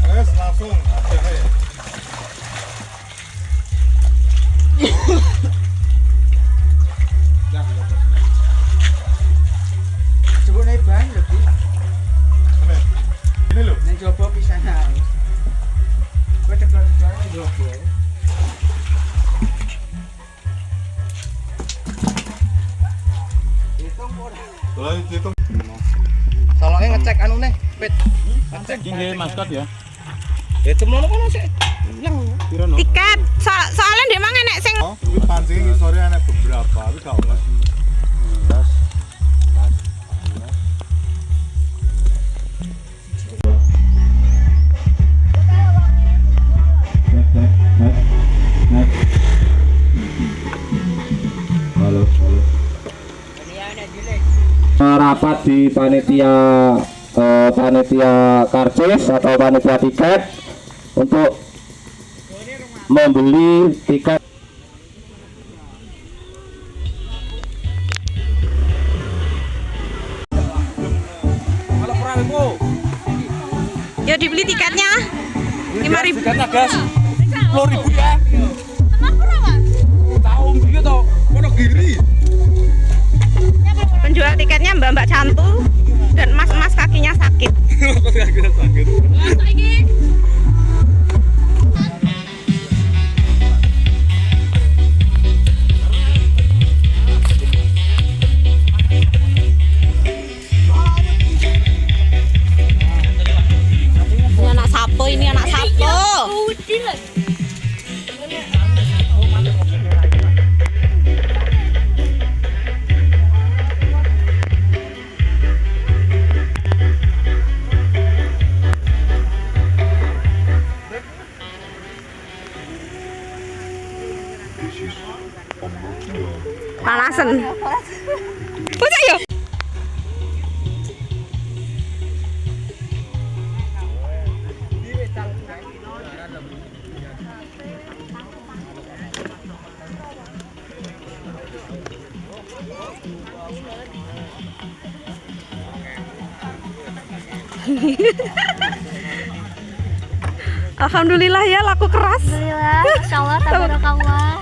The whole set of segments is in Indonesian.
Terus langsung akhirnya. Coba naik ban lebih. Ini loh. Neng coba pisah naik. Gue tekan-tekan coba. Kalau hitung. Tolongnya ngecek anu nih, Pit. Ngecek nggih maskot ya. Itu mono kono sih. Tiket soalnya dia mang enek sing Kuwi pancing sore ana beberapa, tapi gak oleh. Halo. Rapat di panitia karcis atau panitia tiket untuk membeli tiket. ya dibeli tiketnya 5.000. Tiketnya gas 10.000 ya. Kenapa Mas? Tahu gitu toh. Wonogiri. Penjual tiketnya mbak-mbak cantu dan mas-mas kakinya sakit. Kakinya sakit. Ini anak sapo, ini anak sapo. Panasan. Bocah yo. Alhamdulillah ya laku keras. Alhamdulillah, insyaallah tabarakallah.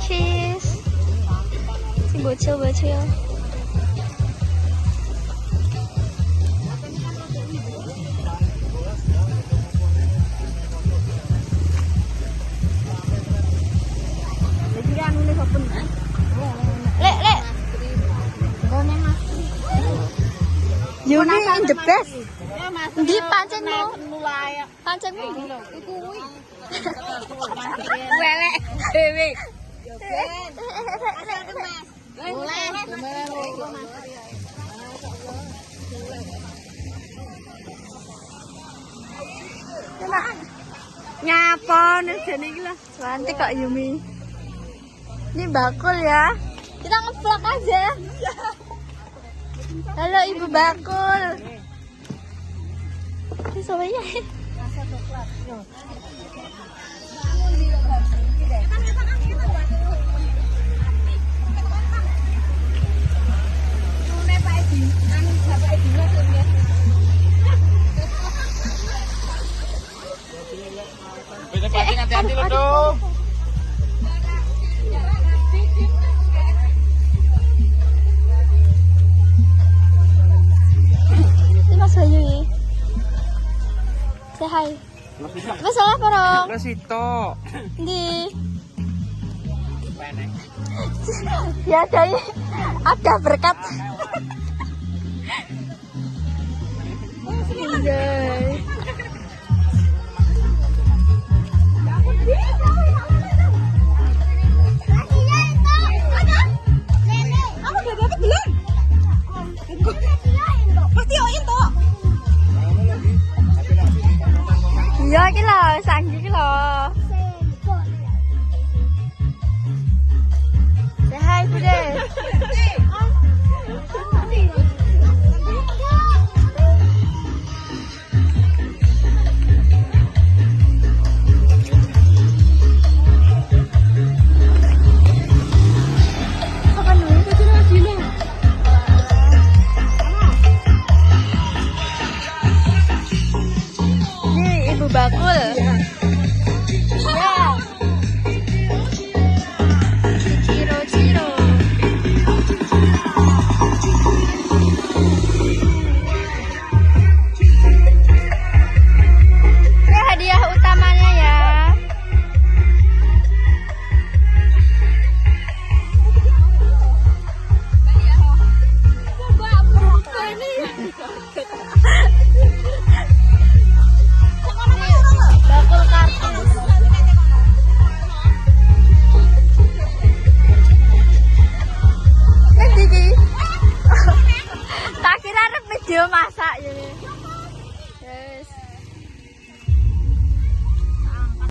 Cheese. Si bocil-bocil. Lek. Yuni in the best. Di pancengmu. Pancengmu. Kuwi. Welek dhewe. Nyapa nih jane iki lah. Cantik kok Yumi. Ini bakul ya. Kita nge-vlog aja. Halo Ibu Bakul. Ini soalnya. Say hi. Masalah parong. Resito. Di. Ya ada berkat. Anjay. Aku udah dapat belum? Pasti oin toh. Iya iki lho, sanggi iki lho. Say hi, Bude. Ini Ibu Bakul.